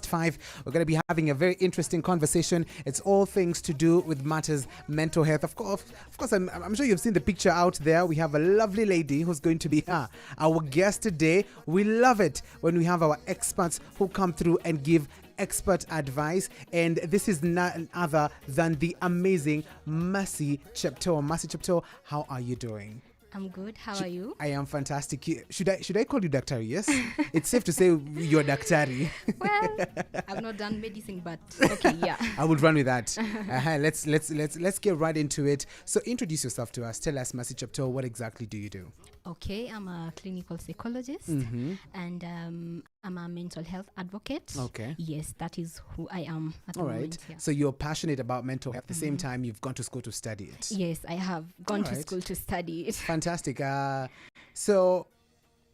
5. We're going to be having a very interesting conversation. It's all things to do with matters mental health. Of course, I'm sure you've seen the picture out there. We have a lovely lady who's going to be our guest today. We love it when we have our experts who come through and give expert advice, and this is none other than the amazing Mercy Cheptoo. Mercy Cheptoo, how are you doing? I'm good. How are you? I am fantastic. Should I call you Daktari? Yes, it's safe to say you're Daktari. Well, I've not done medicine, but okay, yeah. I would run with that. Let's get right into it. So introduce yourself to us. Tell us, Mercy Cheptoo, what exactly do you do? Okay, I'm a clinical psychologist, and I'm a mental health advocate. Okay. Yes, that is who I am at the moment. Yeah. So you're passionate about mental health. At the same time, you've gone to school to study it. Yes, I have gone to school to study it. Fantastic. So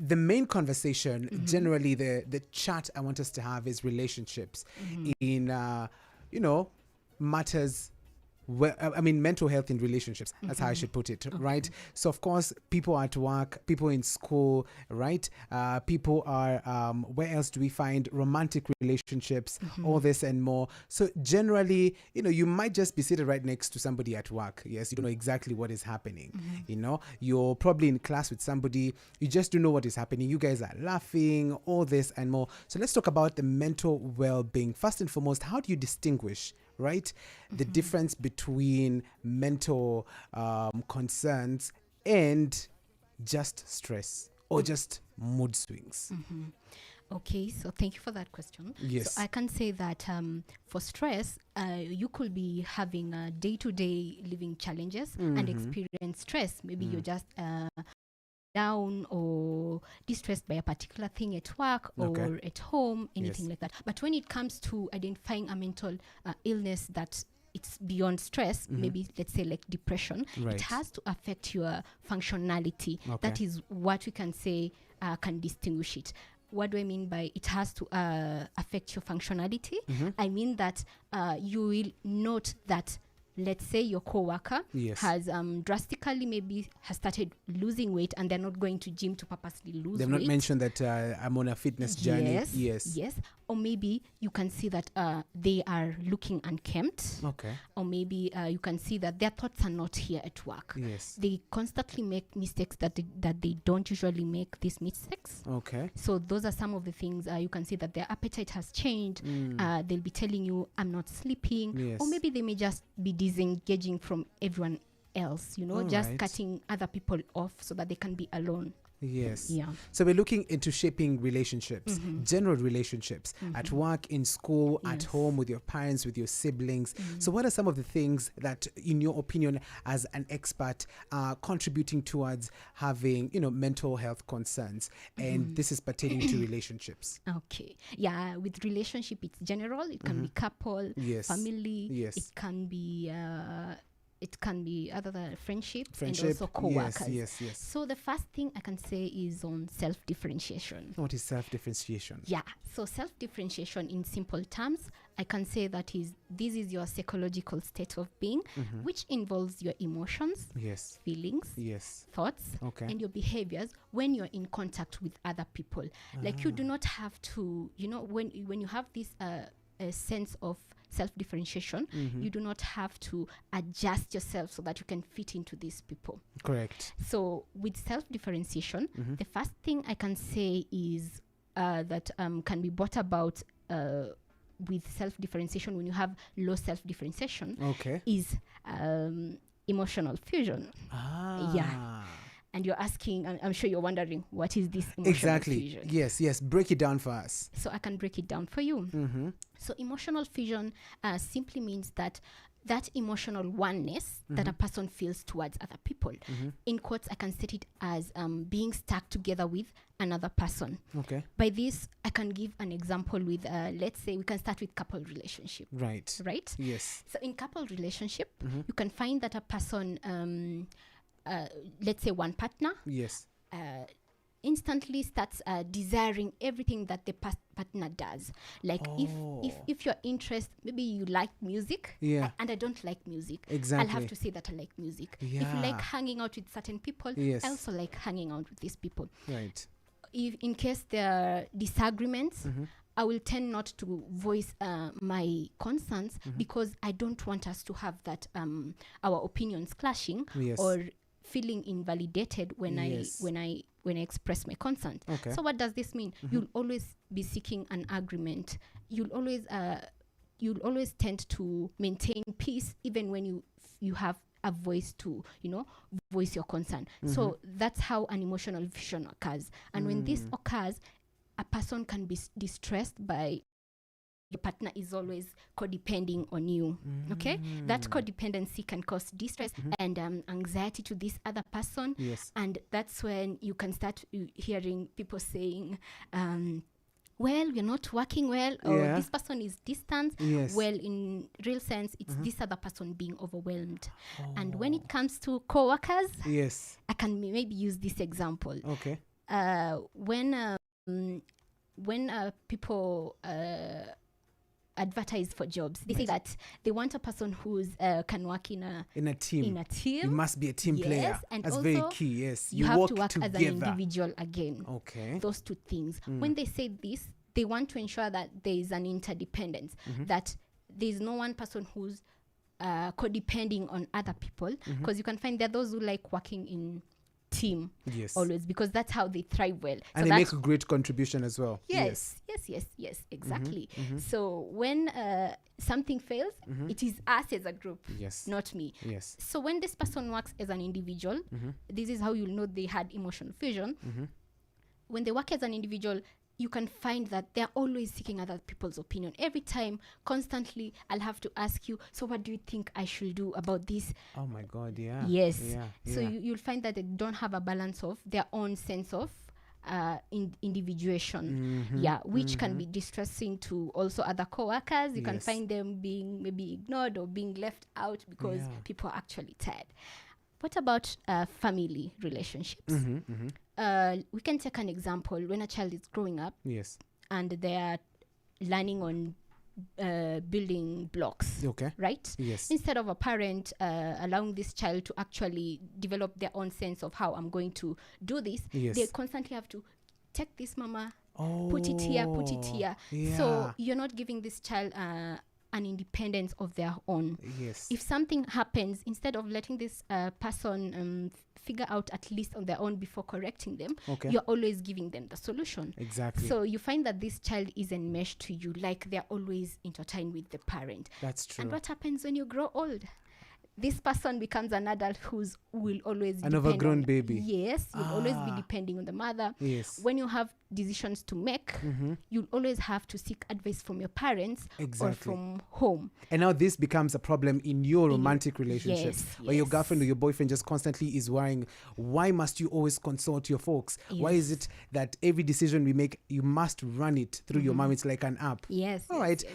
the main conversation, generally the chat I want us to have is relationships in, matters. Well, I mean, mental health in relationships. That's how I should put it, right? So, of course, people at work, people in school, right? People are, where else do we find romantic relationships, all this and more. So, generally, you might just be sitting right next to somebody at work. Yes, you don't know exactly what is happening. You're probably in class with somebody. You just don't know what is happening. You guys are laughing, all this and more. So, let's talk about the mental well-being. First and foremost, how do you distinguish, right, the difference between mental concerns and just stress or just mood swings? Okay, so thank you for that question. Yes. So I can say that for stress, you could be having day-to-day living challenges and experience stress. Maybe you're just down or distressed by a particular thing at work or at home, anything like that. But when it comes to identifying a mental illness that it's beyond stress, maybe let's say like depression, it has to affect your functionality. That is what we can say can distinguish it. What do I mean by it has to affect your functionality? I mean that you will note that, let's say your coworker has drastically maybe has started losing weight and they're not going to gym to purposely lose weight. They've not mentioned that I'm on a fitness journey. Yes. Or maybe you can see that they are looking unkempt. Okay. Or maybe you can see that their thoughts are not here at work. Yes. They constantly make mistakes that they don't usually make these mistakes. Okay. So those are some of the things you can see that their appetite has changed. They'll be telling you, I'm not sleeping. Yes. Or maybe they may just be disengaging from everyone else, just cutting other people off so that they can be alone. Yes. Yeah. So we're looking into shaping relationships, general relationships at work, in school, at home, with your parents, with your siblings. So what are some of the things that, in your opinion, as an expert, are contributing towards having, mental health concerns? And this is pertaining to relationships. Okay. Yeah. With relationship, it's general. It can be couple, family. Yes. It can be other than friendship and also co-workers. Yes. So the first thing I can say is on self-differentiation. What is self-differentiation? Yeah. So self-differentiation in simple terms, I can say that this is your psychological state of being, which involves your emotions, feelings, thoughts, and your behaviors when you're in contact with other people. Like you do not have to, when you have this a sense of self-differentiation, you do not have to adjust yourself so that you can fit into these people. Correct. So with self-differentiation, the first thing I can say is that can be brought about with self-differentiation when you have low self-differentiation is emotional fusion. Yeah. And you're asking, I'm sure you're wondering, what is this emotional fusion? Yes. Break it down for us. So I can break it down for you. So emotional fusion simply means that emotional oneness that a person feels towards other people. In quotes, I can state it as being stuck together with another person. Okay. By this, I can give an example with, let's say, we can start with couple relationship. Right. Yes. So in couple relationship, you can find that a person, let's say one partner, instantly starts desiring everything that the partner does. Like if your interest, maybe you like music, and I don't like music. Exactly. I'll have to say that I like music. If you like hanging out with certain people, I also like hanging out with these people. Right. If in case there are disagreements, I will tend not to voice my concerns because I don't want us to have that our opinions clashing Yes. or feeling invalidated when Yes. I express my concerns. Okay. So what does this mean? You'll always be seeking an agreement. You'll always tend to maintain peace even when you have a voice to voice your concern. So that's how an emotional fusion occurs. And when this occurs, a person can be distressed by your partner is always codepending on you. Okay, that codependency can cause distress and anxiety to this other person. Yes. And that's when you can start hearing people saying, well, we're not working well, or this person is distant. Yes. Well, in real sense, it's this other person being overwhelmed. And when it comes to co-workers, Yes. I can maybe use this example. Okay. When people advertise for jobs, they say that they want a person who's can work in a team. team. You must be a team player. And that's also very key. Yes. you have work to work together as an individual again. Okay. Those two things. When they say this, they want to ensure that there is an interdependence, that there is no one person who's codepending on other people, because you can find there are those who like working in team Yes. always, because that's how they thrive well. And so they make a great contribution as well. Yes, exactly. So when something fails, it is us as a group, Yes. not me. Yes. So when this person works as an individual, this is how you'll know they had emotional fusion. When they work as an individual, you can find that they're always seeking other people's opinion. Every time, constantly, I'll have to ask you, so what do you think I should do about this? Oh my God, yeah. Yes. Yeah. So yeah. you'll find that they don't have a balance of their own sense of individuation, which can be distressing to also other co-workers. You can Yes. find them being maybe ignored or being left out because people are actually tired. What about family relationships? We can take an example. When a child is growing up Yes. and they are learning on building blocks, Okay. right? Yes. Instead of a parent allowing this child to actually develop their own sense of how I'm going to do this, Yes. they constantly have to take this, mama, Oh. put it here, put it here. Yeah. So you're not giving this child an independence of their own. Yes. If something happens, instead of letting this person figure out at least on their own before correcting them, Okay. you're always giving them the solution. Exactly. So you find that this child is enmeshed to you, like they're always intertwined with the parent. That's true. And what happens when you grow old? This person becomes an adult will always An depend overgrown on, baby. Yes, you'll always be depending on the mother. Yes. When you have decisions to make, you'll always have to seek advice from your parents Exactly. or from home. And now this becomes a problem in your romantic relationships, yes, where your yes. girlfriend or your boyfriend just constantly is worrying, why must you always consult your folks? Why is it that every decision we make, you must run it through your mom? It's like an app. Yes. All yes, right. yes.